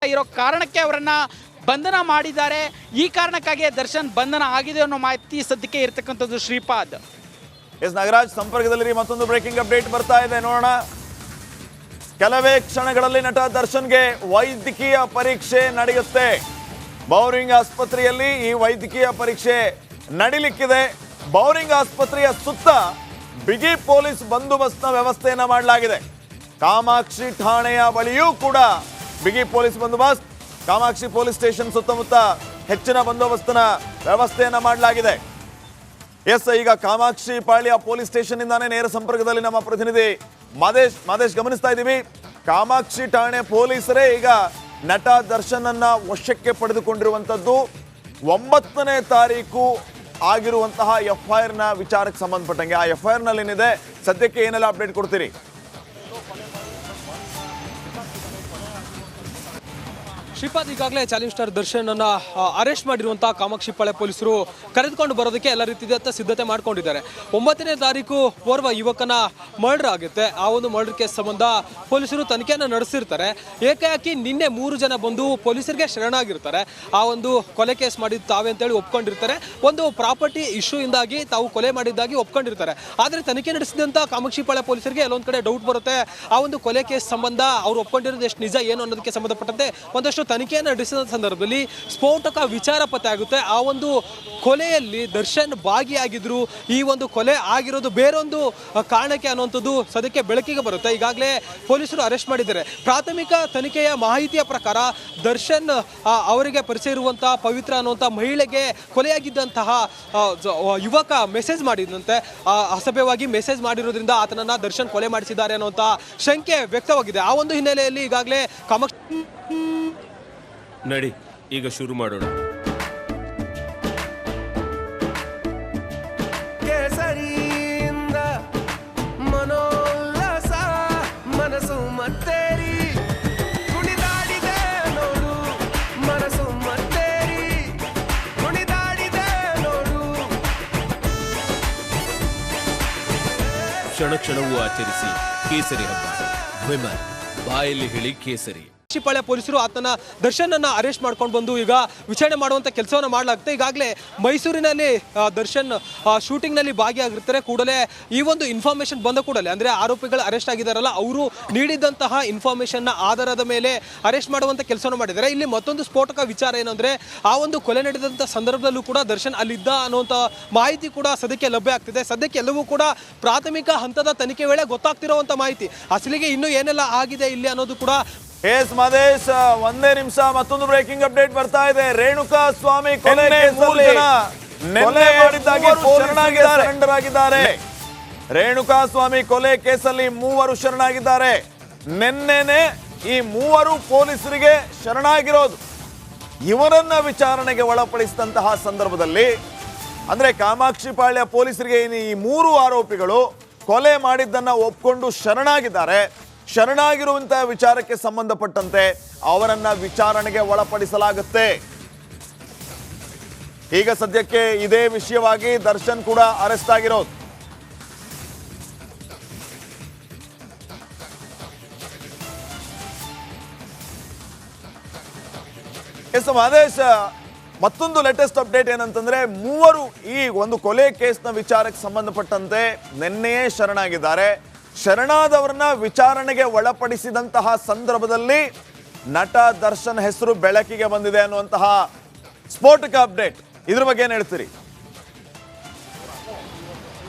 ಇರೋ ಕಾರಣಕ್ಕೆ ಅವರನ್ನ ಬಂಧನ ಮಾಡಿದ್ದಾರೆ. ಈ ಕಾರಣಕ್ಕಾಗಿ ದರ್ಶನ್ ಬಂಧನ ಆಗಿದೆ ಅನ್ನೋ ಮಾಹಿತಿ ಸದ್ಯಕ್ಕೆ ಇರತಕ್ಕಂಥದ್ದು. ಶ್ರೀಪಾದ್ ಎಸ್ ನಾಗರಾಜ್ ಸಂಪರ್ಕದಲ್ಲಿ ಮತ್ತೊಂದು ಬ್ರೇಕಿಂಗ್ ಅಪ್ಡೇಟ್ ಬರ್ತಾ ಇದೆ, ನೋಡೋಣ. ಕೆಲವೇ ಕ್ಷಣಗಳಲ್ಲಿ ನಟ ದರ್ಶನ್ಗೆ ವೈದ್ಯಕೀಯ ಪರೀಕ್ಷೆ ನಡೆಯುತ್ತೆ. ಬೌರಿಂಗ್ ಆಸ್ಪತ್ರೆಯಲ್ಲಿ ಈ ವೈದ್ಯಕೀಯ ಪರೀಕ್ಷೆ ನಡೀಲಿಕ್ಕಿದೆ. ಬೌರಿಂಗ್ ಆಸ್ಪತ್ರೆಯ ಸುತ್ತ ಬಿಗಿ ಪೊಲೀಸ್ ಬಂದೋಬಸ್ತ್ನ ವ್ಯವಸ್ಥೆಯನ್ನ ಮಾಡಲಾಗಿದೆ. ಕಾಮಾಕ್ಷಿ ಠಾಣೆಯ ಬಳಿಯೂ ಕೂಡ ಬಿಗಿ ಪೊಲೀಸ್ ಬಂದೋಬಸ್ತ್. ಕಾಮಾಕ್ಷಿ ಪೊಲೀಸ್ ಸ್ಟೇಷನ್ ಸುತ್ತಮುತ್ತ ಹೆಚ್ಚಿನ ಬಂದೋಬಸ್ತಿನ ವ್ಯವಸ್ಥೆಯನ್ನ ಮಾಡಲಾಗಿದೆ. ಎಸ್, ಈಗ ಕಾಮಾಕ್ಷಿ ಪಾಳ್ಯ ಪೊಲೀಸ್ ಸ್ಟೇಷನ್ ಇಂದಾನೆ ನೇರ ಸಂಪರ್ಕದಲ್ಲಿ ನಮ್ಮ ಪ್ರತಿನಿಧಿ ಮಾದೇಶ್ ಗಮನಿಸ್ತಾ ಇದ್ದೀವಿ. ಕಾಮಾಕ್ಷಿ ಠಾಣೆ ಪೊಲೀಸರೇ ಈಗ ನಟ ದರ್ಶನ್ ಅನ್ನ ವಶಕ್ಕೆ ಪಡೆದುಕೊಂಡಿರುವಂತದ್ದು. 9ನೇ ತಾರೀಕು ಆಗಿರುವಂತಹ FIR ನ ವಿಚಾರಕ್ಕೆ ಸಂಬಂಧಪಟ್ಟಂಗೆ ಆ FIR ನಲ್ಲಿ ಏನಿದೆ, ಸದ್ಯಕ್ಕೆ ಏನೆಲ್ಲ ಅಪ್ಡೇಟ್ ಕೊಡ್ತೀರಿ? ಶ್ರೀಪಾದ್, ಈಗಾಗಲೇ ಚಾಲೆಂಜ್ ಸ್ಟಾರ್ ದರ್ಶನ್ ಅನ್ನ ಅರೆಸ್ಟ್ ಮಾಡಿರುವಂತಹ ಕಾಮಾಕ್ಷಿ ಪಾಳ್ಯ ಪೊಲೀಸರು ಕರೆದುಕೊಂಡು ಬರೋದಕ್ಕೆ ಎಲ್ಲ ರೀತಿಯ ಸಿದ್ಧತೆ ಮಾಡ್ಕೊಂಡಿದ್ದಾರೆ. 9ನೇ ತಾರೀಕು ಓರ್ವ ಯುವಕನ ಮರ್ಡರ್ ಆಗುತ್ತೆ. ಆ ಒಂದು ಮರ್ಡರ್ ಕೇಸ್ ಸಂಬಂಧ ಪೊಲೀಸರು ತನಿಖೆಯನ್ನು ನಡೆಸಿರ್ತಾರೆ. ಏಕಾಏಕಿ ನಿನ್ನೆ 3 ಜನ ಬಂದು ಪೊಲೀಸರಿಗೆ ಶರಣಾಗಿರ್ತಾರೆ. ಆ ಒಂದು ಕೊಲೆ ಕೇಸ್ ಮಾಡಿದ್ದು ತಾವೇ ಅಂತೇಳಿ ಒಪ್ಕೊಂಡಿರ್ತಾರೆ. ಒಂದು ಪ್ರಾಪರ್ಟಿ ಇಶ್ಯೂ ಇಂದಾಗಿ ತಾವು ಕೊಲೆ ಮಾಡಿದ್ದಾಗಿ ಒಪ್ಕೊಂಡಿರ್ತಾರೆ. ಆದರೆ ತನಿಖೆ ನಡೆಸಿದಂಥ ಕಾಮಾಕ್ಷಿ ಪಾಳ್ಯ ಪೊಲೀಸರಿಗೆ ಎಲ್ಲೊಂದು ಕಡೆ ಡೌಟ್ ಬರುತ್ತೆ. ಆ ಒಂದು ಕೊಲೆ ಕೇಸ್ ಸಂಬಂಧ ಅವ್ರು ಒಪ್ಕೊಂಡಿರೋದು ಎಷ್ಟು ನಿಜ ಏನು ಅನ್ನೋದಕ್ಕೆ ಸಂಬಂಧಪಟ್ಟಂತೆ ಒಂದಷ್ಟು ತನಿಖೆಯನ್ನು ನಡೆಸಿದ ಸಂದರ್ಭದಲ್ಲಿ ಸ್ಫೋಟಕ ವಿಚಾರ ಪತ್ತೆ ಆಗುತ್ತೆ. ಆ ಒಂದು ಕೊಲೆಯಲ್ಲಿ ದರ್ಶನ್ ಭಾಗಿಯಾಗಿದ್ರು, ಈ ಒಂದು ಕೊಲೆ ಆಗಿರೋದು ಬೇರೊಂದು ಕಾರಣಕ್ಕೆ ಅನ್ನುವಂಥದ್ದು ಸದ್ಯಕ್ಕೆ ಬೆಳಕಿಗೆ ಬರುತ್ತೆ. ಈಗಾಗಲೇ ಪೊಲೀಸರು ಅರೆಸ್ಟ್ ಮಾಡಿದ್ದಾರೆ. ಪ್ರಾಥಮಿಕ ತನಿಖೆಯ ಮಾಹಿತಿಯ ಪ್ರಕಾರ ದರ್ಶನ್ ಅವರಿಗೆ ಪರಿಚಯ ಇರುವಂತಹ ಪವಿತ್ರ ಅನ್ನುವಂಥ ಮಹಿಳೆಗೆ ಕೊಲೆಯಾಗಿದ್ದಂತಹ ಯುವಕ ಮೆಸೇಜ್ ಮಾಡಿದಂತೆ, ಅಸಭ್ಯವಾಗಿ ಮೆಸೇಜ್ ಮಾಡಿರೋದ್ರಿಂದ ಆತನನ್ನ ದರ್ಶನ್ ಕೊಲೆ ಮಾಡಿಸಿದ್ದಾರೆ ಅನ್ನುವಂಥ ಶಂಕೆ ವ್ಯಕ್ತವಾಗಿದೆ. ಆ ಒಂದು ಹಿನ್ನೆಲೆಯಲ್ಲಿ ಈಗಾಗಲೇ ನಡಿ ಈಗ ಶುರು ಮಾಡೋಣ. ಕೇಸರಿಯಿಂದ ಮನೋಲ್ಲಾಸ ಮನಸ್ಸು ಮತ್ತೇರಿ ಕುಣಿದಾಡಿದೆ ನೋಡು, ಮನಸ್ಸು ಮತ್ತೇರಿ ಕುಣಿದಾಡಿದೆ ನೋಡು. ಕ್ಷಣ ಕ್ಷಣವೂ ಆಚರಿಸಿ ಕೇಸರಿ ಹಬ್ಬ. ವಿಮಲ್ ಬಾಯಲ್ಲಿ ಹೇಳಿ ಕೇಸರಿ. ಪಾಳ್ಯ ಪೊಲೀಸರು ಆತನ ದರ್ಶನ್ ಅನ್ನ ಅರೆಸ್ಟ್ ಮಾಡ್ಕೊಂಡು ಬಂದು ಈಗ ವಿಚಾರಣೆ ಮಾಡುವಂತ ಕೆಲಸವನ್ನು ಮಾಡಲಾಗುತ್ತೆ. ಈಗಾಗಲೇ ಮೈಸೂರಿನಲ್ಲಿ ದರ್ಶನ್ ಶೂಟಿಂಗ್ ನಲ್ಲಿ ಭಾಗಿಯಾಗಿರ್ತಾರೆ. ಕೂಡಲೇ ಈ ಒಂದು ಇನ್ಫಾರ್ಮೇಶನ್ ಬಂದ ಕೂಡಲೇ, ಅಂದ್ರೆ ಆರೋಪಿಗಳು ಅರೆಸ್ಟ್ ಆಗಿದಾರಲ್ಲ, ಅವರು ನೀಡಿದಂತಹ ಇನ್ಫಾರ್ಮೇಶನ್ ನ ಆಧಾರದ ಮೇಲೆ ಅರೆಸ್ಟ್ ಮಾಡುವಂತ ಕೆಲಸವನ್ನು ಮಾಡಿದ್ದಾರೆ. ಇಲ್ಲಿ ಮತ್ತೊಂದು ಸ್ಫೋಟಕ ವಿಚಾರ ಏನಂದ್ರೆ, ಆ ಒಂದು ಕೊಲೆ ನಡೆದಂತ ಸಂದರ್ಭದಲ್ಲೂ ಕೂಡ ದರ್ಶನ್ ಅಲ್ಲಿದ್ದ ಅನ್ನುವಂತ ಮಾಹಿತಿ ಕೂಡ ಸದ್ಯಕ್ಕೆ ಲಭ್ಯ ಆಗ್ತಿದೆ. ಸದ್ಯಕ್ಕೆ ಎಲ್ಲವೂ ಕೂಡ ಪ್ರಾಥಮಿಕ ಹಂತದ ತನಿಖೆ ವೇಳೆ ಗೊತ್ತಾಗ್ತಿರುವಂತ ಮಾಹಿತಿ. ಅಸಲಿಗೆ ಇನ್ನೂ ಏನೆಲ್ಲ ಆಗಿದೆ ಇಲ್ಲಿ ಅನ್ನೋದು ಕೂಡ. ಎಸ್ ಮಾದೇಶ್, ಒಂದೇ ನಿಮಿಷ, ಮತ್ತೊಂದು ಬ್ರೇಕಿಂಗ್ ಅಪ್ಡೇಟ್ ಬರ್ತಾ ಇದೆ. ರೇಣುಕಾ ಸ್ವಾಮಿ ಕೊಲೆ ಶರಣಾಗಿದ್ದಾರೆ. ರೇಣುಕಾ ಸ್ವಾಮಿ ಕೊಲೆ ಕೇಸಲ್ಲಿ 3 ಶರಣಾಗಿದ್ದಾರೆ. ನಿನ್ನೆನೆ ಈ 3 ಪೊಲೀಸರಿಗೆ ಶರಣಾಗಿರೋದು. ಇವರನ್ನ ವಿಚಾರಣೆಗೆ ಒಳಪಡಿಸಿದಂತಹ ಸಂದರ್ಭದಲ್ಲಿ, ಅಂದ್ರೆ ಕಾಮಾಕ್ಷಿ ಪಾಳ್ಯ ಪೊಲೀಸರಿಗೆ ಈ 3 ಆರೋಪಿಗಳು ಕೊಲೆ ಮಾಡಿದ್ದನ್ನ ಒಪ್ಕೊಂಡು ಶರಣಾಗಿದ್ದಾರೆ. ಶರಣಾಗಿರುವಂತಹ ವಿಚಾರಕ್ಕೆ ಸಂಬಂಧಪಟ್ಟಂತೆ ಅವರನ್ನ ವಿಚಾರಣೆಗೆ ಒಳಪಡಿಸಲಾಗುತ್ತೆ. ಈಗ ಸದ್ಯಕ್ಕೆ ಇದೇ ವಿಷಯವಾಗಿ ದರ್ಶನ್ ಕೂಡ ಅರೆಸ್ಟ್ ಆಗಿರೋದು. ಎಸ್ ಮಾದೇಶ್, ಮತ್ತೊಂದು ಲೇಟೆಸ್ಟ್ ಅಪ್ಡೇಟ್ ಏನಂತಂದ್ರೆ, 3 ಈ ಒಂದು ಕೊಲೆ ಕೇಸ್ನ ವಿಚಾರಕ್ಕೆ ಸಂಬಂಧಪಟ್ಟಂತೆ ನಿನ್ನೆಯೇ ಶರಣಾಗಿದ್ದಾರೆ. ಶರಣಾದವರನ್ನ ವಿಚಾರಣೆಗೆ ಒಳಪಡಿಸಿದಂತಹ ಸಂದರ್ಭದಲ್ಲಿ ನಟ ದರ್ಶನ್ ಹೆಸರು ಬೆಳಕಿಗೆ ಬಂದಿದೆ ಅನ್ನುವಂತಹ ಸ್ಫೋಟಕ ಅಪ್ಡೇಟ್. ಇದ್ರ ಬಗ್ಗೆ ಏನ್ ಹೇಳ್ತೀರಿ?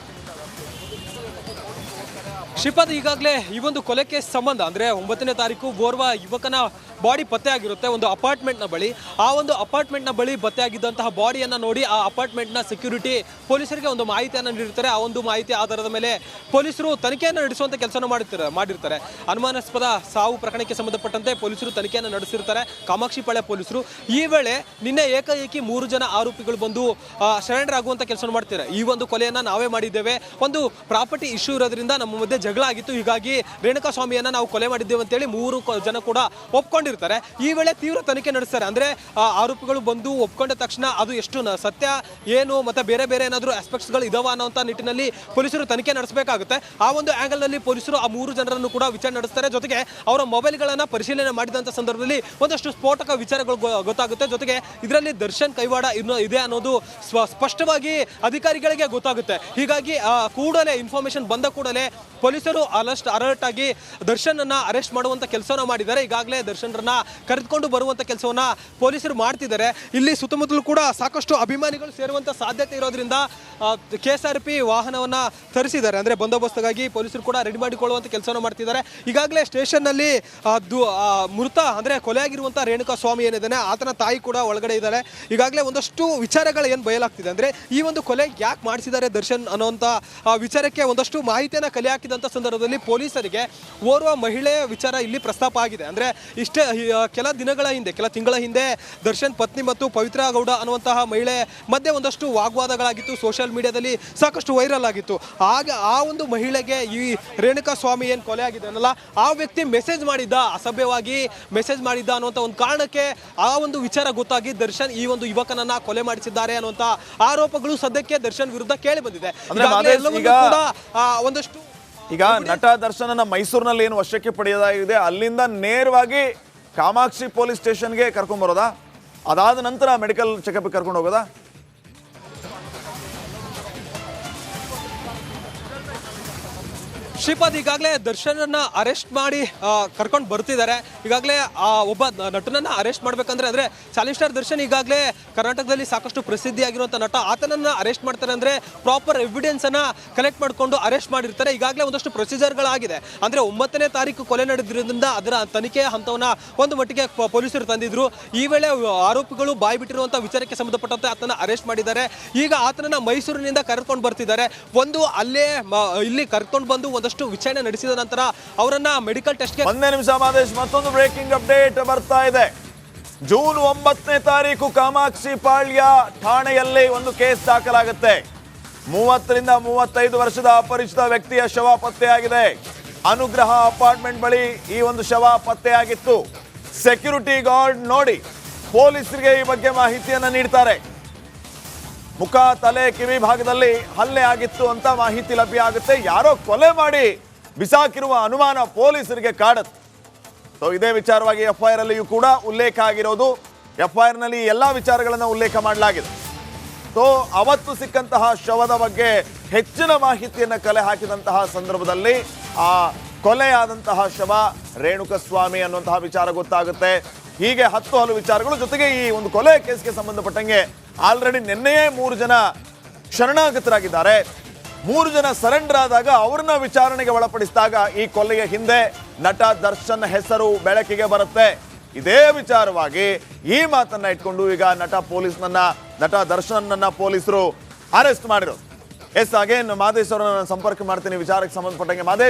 ಶ್ರೀಪಾದ್, ಈಗಾಗಲೇ ಈ ಒಂದು ಕೊಲೆ ಕೇಸ್ ಸಂಬಂಧ ಅಂದ್ರೆ 9ನೇ ತಾರೀಕು ಓರ್ವ ಯುವಕನ ಬಾಡಿ ಪತ್ತೆ ಆಗಿರುತ್ತೆ ಒಂದು ಅಪಾರ್ಟ್ಮೆಂಟ್ನ ಬಳಿ. ಆ ಒಂದು ಅಪಾರ್ಟ್ಮೆಂಟ್ನ ಬಳಿ ಪತ್ತೆ ಆಗಿದ್ದಂತಹ ಬಾಡಿಯನ್ನು ನೋಡಿ ಆ ಅಪಾರ್ಟ್ಮೆಂಟ್ನ ಸೆಕ್ಯೂರಿಟಿ ಪೊಲೀಸರಿಗೆ ಒಂದು ಮಾಹಿತಿಯನ್ನು ನೀಡಿರ್ತಾರೆ. ಆ ಒಂದು ಮಾಹಿತಿ ಆಧಾರದ ಮೇಲೆ ಪೊಲೀಸರು ತನಿಖೆಯನ್ನು ನಡೆಸುವಂಥ ಕೆಲಸವನ್ನು ಮಾಡಿರ್ತಾರೆ. ಅನುಮಾನಾಸ್ಪದ ಸಾವು ಪ್ರಕರಣಕ್ಕೆ ಸಂಬಂಧಪಟ್ಟಂತೆ ಪೊಲೀಸರು ತನಿಖೆಯನ್ನು ನಡೆಸಿರ್ತಾರೆ ಕಾಮಾಕ್ಷಿ ಪಾಳ್ಯ ಪೊಲೀಸರು. ಈ ವೇಳೆ ನಿನ್ನೆ ಏಕಾಏಕಿ 3 ಜನ ಆರೋಪಿಗಳು ಬಂದು ಸರೆಂಡರ್ ಆಗುವಂಥ ಕೆಲಸವನ್ನು ಮಾಡ್ತಾರೆ. ಈ ಒಂದು ಕೊಲೆಯನ್ನು ನಾವೇ ಮಾಡಿದ್ದೇವೆ, ಒಂದು ಪ್ರಾಪರ್ಟಿ ಇಶ್ಯೂ ಇರೋದ್ರಿಂದ ನಮ್ಮ ಮಧ್ಯೆ ಜಗಳ ಆಗಿತ್ತು, ಹೀಗಾಗಿ ರೇಣುಕಾ ಸ್ವಾಮಿಯನ್ನು ನಾವು ಕೊಲೆ ಮಾಡಿದ್ದೇವೆ ಅಂತೇಳಿ 3 ಜನ ಕೂಡ ಒಪ್ಕೊಂಡಿರ್ತಾರೆ. ಒಪ್ಕೊಂಡಿರ್ತಾರೆ. ಈ ವೇಳೆ ತೀವ್ರ ತನಿಖೆ ನಡೆಸ್ತಾರೆ. ಅಂದ್ರೆ ಆರೋಪಿಗಳು ಬಂದು ಒಪ್ಕೊಂಡ ತಕ್ಷಣ ಅದು ಎಷ್ಟು ಸತ್ಯ ಏನು ಮತ್ತೆ ಬೇರೆ ಬೇರೆ ಏನಾದರೂ ಆಸ್ಪೆಕ್ಟ್ಸ್ಗಳು ಇದಾವ ಅನ್ನೋಂಥ ನಿಟ್ಟಿನಲ್ಲಿ ಪೊಲೀಸರು ತನಿಖೆ ನಡೆಸಬೇಕಾಗುತ್ತೆ. ಆ ಒಂದು ಆಂಗಲ್ ನಲ್ಲಿ ಪೊಲೀಸರು ಆ 3 ಜನರನ್ನು ಕೂಡ ವಿಚಾರಣೆ ನಡೆಸ್ತಾರೆ. ಜೊತೆಗೆ ಅವರ ಮೊಬೈಲ್ಗಳನ್ನ ಪರಿಶೀಲನೆ ಮಾಡಿದಂಥ ಸಂದರ್ಭದಲ್ಲಿ ಒಂದಷ್ಟು ಸ್ಫೋಟಕ ವಿಚಾರಗಳು ಗೊತ್ತಾಗುತ್ತೆ. ಜೊತೆಗೆ ಇದರಲ್ಲಿ ದರ್ಶನ್ ಕೈವಾಡ ಇದೆ ಅನ್ನೋದು ಸ್ಪಷ್ಟವಾಗಿ ಅಧಿಕಾರಿಗಳಿಗೆ ಗೊತ್ತಾಗುತ್ತೆ. ಹೀಗಾಗಿ ಕೂಡಲೇ ಇನ್ಫಾರ್ಮೇಶನ್ ಬಂದ ಕೂಡಲೇ ಪೊಲೀಸರು ಅಲರ್ಟ್ ಆಗಿ ದರ್ಶನ್ ಅನ್ನ ಅರೆಸ್ಟ್ ಮಾಡುವಂತ ಕೆಲಸವನ್ನ ಮಾಡಿದ್ದಾರೆ. ಈಗಾಗಲೇ ದರ್ಶನ್ರನ್ನ ಕರೆದುಕೊಂಡು ಬರುವಂತ ಕೆಲಸವನ್ನ ಪೊಲೀಸರು ಮಾಡ್ತಿದ್ದಾರೆ. ಇಲ್ಲಿ ಸುತ್ತಮುತ್ತಲೂ ಕೂಡ ಸಾಕಷ್ಟು ಅಭಿಮಾನಿಗಳು ಸೇರುವಂತ ಸಾಧ್ಯತೆ ಇರೋದ್ರಿಂದ KSRP ವಾಹನವನ್ನ ತರಿಸಿದ್ದಾರೆ. ಅಂದ್ರೆ ಬಂದೋಬಸ್ತ್ಗಾಗಿ ಪೊಲೀಸರು ಕೂಡ ರೆಡಿ ಮಾಡಿಕೊಳ್ಳುವಂತ ಕೆಲಸವನ್ನ ಮಾಡ್ತಿದ್ದಾರೆ. ಈಗಾಗಲೇ ಸ್ಟೇಷನ್ ನಲ್ಲಿ ಮೃತ ಅಂದ್ರೆ ಕೊಲೆಯಾಗಿರುವಂತ ರೇಣುಕಾ ಸ್ವಾಮಿ ಏನಿದ್ದಾನೆ ಆತನ ತಾಯಿ ಕೂಡ ಒಳಗಡೆ ಇದ್ದಾರೆ. ಈಗಾಗಲೇ ಒಂದಷ್ಟು ವಿಚಾರಗಳು ಏನು ಬಯಲಾಗ್ತಿದೆ ಅಂದ್ರೆ ಈ ಒಂದು ಕೊಲೆ ಯಾಕೆ ಮಾಡಿಸಿದ್ದಾರೆ ದರ್ಶನ್ ಅನ್ನೋಂಥ ವಿಚಾರಕ್ಕೆ ಒಂದಷ್ಟು ಮಾಹಿತಿಯನ್ನ ಕಲೆ ಹಾಕಿದಂಥ ಸಂದರ್ಭದಲ್ಲಿ ಪೊಲೀಸರಿಗೆ ಓರ್ವ ಮಹಿಳೆಯ ವಿಚಾರ ಇಲ್ಲಿ ಪ್ರಸ್ತಾಪ ಆಗಿದೆ. ಅಂದ್ರೆ ಇಷ್ಟೇ ಕೆಲ ತಿಂಗಳ ಹಿಂದೆ ದರ್ಶನ್ ಪತ್ನಿ ಮತ್ತು ಪವಿತ್ರ ಗೌಡ ಅನ್ನುವಂತಹ ಮಹಿಳೆ ಮಧ್ಯೆ ಒಂದಷ್ಟು ವಾಗ್ವಾದಗಳಾಗಿತ್ತು. ಸೋಷಿಯಲ್ ಮೀಡಿಯಾದಲ್ಲಿ ಸಾಕಷ್ಟು ವೈರಲ್ ಆಗಿತ್ತು. ಆಗ ಆ ಒಂದು ಮಹಿಳೆಗೆ ಈ ರೇಣುಕಾ ಸ್ವಾಮಿ ಏನು ಕೊಲೆ ಆಗಿದೆ ಅನ್ನಲ್ಲ ಆ ವ್ಯಕ್ತಿ ಮೆಸೇಜ್ ಮಾಡಿದ್ದ, ಅಸಭ್ಯವಾಗಿ ಮೆಸೇಜ್ ಮಾಡಿದ್ದ ಅನ್ನುವಂಥ ಒಂದು ಕಾರಣಕ್ಕೆ ಆ ಒಂದು ವಿಚಾರ ಗೊತ್ತಾಗಿ ದರ್ಶನ್ ಈ ಒಂದು ಯುವಕನನ್ನ ಕೊಲೆ ಮಾಡಿಸಿದ್ದಾರೆ ಅನ್ನುವಂಥ ಆರೋಪಗಳು ಸದ್ಯಕ್ಕೆ ದರ್ಶನ್ ವಿರುದ್ಧ ಕೇಳಿ ಬಂದಿದೆ. ಒಂದಷ್ಟು ಈಗ ನಟ ದರ್ಶನನ ಮೈಸೂರಿನಲ್ಲಿ ಏನು ವಶಕ್ಕೆ ಪಡೆಯಲಾಗಿದೆ ಅಲ್ಲಿಂದ ನೇರವಾಗಿ ಕಾಮಾಕ್ಷಿ ಪೊಲೀಸ್ ಸ್ಟೇಷನ್ಗೆ ಕರ್ಕೊಂಡ್ ಬರೋದಾ, ಅದಾದ ನಂತರ ಮೆಡಿಕಲ್ ಚೆಕಪ್ ಕರ್ಕೊಂಡು ಹೋಗೋದಾ? ಶ್ರೀಪಾದ್, ಈಗಾಗಲೇ ದರ್ಶನನ್ನ ಅರೆಸ್ಟ್ ಮಾಡಿ ಕರ್ಕೊಂಡು ಬರ್ತಿದ್ದಾರೆ. ಈಗಾಗಲೇ ಒಬ್ಬ ನಟನನ್ನ ಅರೆಸ್ಟ್ ಮಾಡ್ಬೇಕಂದ್ರೆ ಅಂದ್ರೆ ಚಾಲೆಂಜ್ ಸ್ಟಾರ್ ದರ್ಶನ್ ಈಗಾಗಲೇ ಕರ್ನಾಟಕದಲ್ಲಿ ಸಾಕಷ್ಟು ಪ್ರಸಿದ್ಧಿಯಾಗಿರುವಂಥ ನಟ. ಆತನನ್ನ ಅರೆಸ್ಟ್ ಮಾಡ್ತಾರೆ ಅಂದ್ರೆ ಪ್ರಾಪರ್ ಎವಿಡೆನ್ಸ್ ಅನ್ನ ಕಲೆಕ್ಟ್ ಮಾಡ್ಕೊಂಡು ಅರೆಸ್ಟ್ ಮಾಡಿರ್ತಾರೆ. ಈಗಾಗಲೇ ಒಂದಷ್ಟು ಪ್ರೊಸೀಜರ್ಗಳಾಗಿದೆ. ಅಂದ್ರೆ 9ನೇ ತಾರೀಕು ಕೊಲೆ ನಡೆದಿರೋದ್ರಿಂದ ಅದರ ತನಿಖೆ ಹಂತವನ್ನ ಒಂದು ಮಟ್ಟಿಗೆ ಪೊಲೀಸರು ತಂದಿದ್ರು. ಈ ವೇಳೆ ಆರೋಪಿಗಳು ಬಾಯಿ ಬಿಟ್ಟಿರುವಂಥ ವಿಚಾರಕ್ಕೆ ಸಂಬಂಧಪಟ್ಟಂತೆ ಆತನ ಅರೆಸ್ಟ್ ಮಾಡಿದ್ದಾರೆ. ಈಗ ಆತನನ್ನ ಮೈಸೂರಿನಿಂದ ಕರೆದುಕೊಂಡು ಬರ್ತಿದ್ದಾರೆ. ಇಲ್ಲಿ ಕರ್ಕೊಂಡು ಬಂದು ಒಂದಷ್ಟು ವಿಚಾರಣೆ ನಡೆಸಿದ ನಂತರ ಅವರನ್ನ ಮೆಡಿಕಲ್ ಟೆಸ್ಟ್ಗೆ. ಒಂದೇ ನಿಮಿಷ ಮಾದೇಶ್, ಮತ್ತೊಂದು ಬ್ರೇಕಿಂಗ್ ಅಪ್ಡೇಟ್ ಬರ್ತಾ ಇದೆ. ಜೂನ್ 9ನೇ ತಾರೀಕು ಕಾಮಾಕ್ಷಿ ಪಾಳ್ಯ ಠಾಣೆಯಲ್ಲಿ ಒಂದು ಕೇಸ್ ದಾಖಲಾಗುತ್ತೆ. 30 ರಿಂದ 35 ವರ್ಷದ ಅಪರಿಚಿತ ವ್ಯಕ್ತಿಯ ಶವ ಪತ್ತೆಯಾಗಿದೆ. ಅನುಗ್ರಹ ಅಪಾರ್ಟ್ಮೆಂಟ್ ಬಳಿ ಈ ಒಂದು ಶವ ಪತ್ತೆಯಾಗಿತ್ತು. ಸೆಕ್ಯೂರಿಟಿ ಗಾರ್ಡ್ ನೋಡಿ ಪೊಲೀಸರಿಗೆ ಈ ಬಗ್ಗೆ ಮಾಹಿತಿಯನ್ನ ನೀಡ್ತಾರೆ. ಮುಖ, ತಲೆ, ಕಿವಿ ಭಾಗದಲ್ಲಿ ಹಲ್ಲೆ ಆಗಿತ್ತು ಅಂತ ಮಾಹಿತಿ ಲಭ್ಯ ಆಗುತ್ತೆ. ಯಾರೋ ಕೊಲೆ ಮಾಡಿ ಬಿಸಾಕಿರುವ ಅನುಮಾನ ಪೊಲೀಸರಿಗೆ ಕಾಡುತ್ತೆ. ಸೊ ಇದೇ ವಿಚಾರವಾಗಿ FIR ಅಲ್ಲಿಯೂ ಕೂಡ ಉಲ್ಲೇಖ ಆಗಿರೋದು. FIR ನಲ್ಲಿ ಎಲ್ಲಾ ವಿಚಾರಗಳನ್ನು ಉಲ್ಲೇಖ ಮಾಡಲಾಗಿದೆ. ಸೊ ಅವತ್ತು ಸಿಕ್ಕಂತಹ ಶವದ ಬಗ್ಗೆ ಹೆಚ್ಚಿನ ಮಾಹಿತಿಯನ್ನು ಕಲೆ ಹಾಕಿದಂತಹ ಸಂದರ್ಭದಲ್ಲಿ ಆ ಕೊಲೆಯಾದಂತಹ ಶವ ರೇಣುಕಸ್ವಾಮಿ ಅನ್ನುವಂತಹ ವಿಚಾರ ಗೊತ್ತಾಗುತ್ತೆ. ಹೀಗೆ ಹಲವು ವಿಚಾರಗಳು ಜೊತೆಗೆ ಈ ಒಂದು ಕೊಲೆ ಕೇಸ್ಗೆ ಸಂಬಂಧಪಟ್ಟಂಗೆ ಆಲ್ರೆಡಿ ನಿನ್ನೆಯೇ 3 ಜನ ಶರಣಾಗತರಾಗಿದ್ದಾರೆ. 3 ಜನ ಸರೆಂಡರ್ ಆದಾಗ ಅವರನ್ನ ವಿಚಾರಣೆಗೆ ಒಳಪಡಿಸಿದಾಗ ಈ ಕೊಲೆಯ ಹಿಂದೆ ನಟ ದರ್ಶನ್ ಹೆಸರು ಬೆಳಕಿಗೆ ಬರುತ್ತೆ. ಇದೇ ವಿಚಾರವಾಗಿ ಈ ಮಾತನ್ನ ಇಟ್ಕೊಂಡು ಈಗ ನಟ ದರ್ಶನ್ ಪೊಲೀಸರು ಅರೆಸ್ಟ್ ಮಾಡಿರೋದು. ಎಸ್ ಅಗೇನ್ ಮಾದೇಶ್ ಅವರನ್ನ ಸಂಪರ್ಕ ಮಾಡ್ತೀನಿ ವಿಚಾರಕ್ಕೆ ಸಂಬಂಧಪಟ್ಟಂಗೆ. ಮಾದೇಶ್,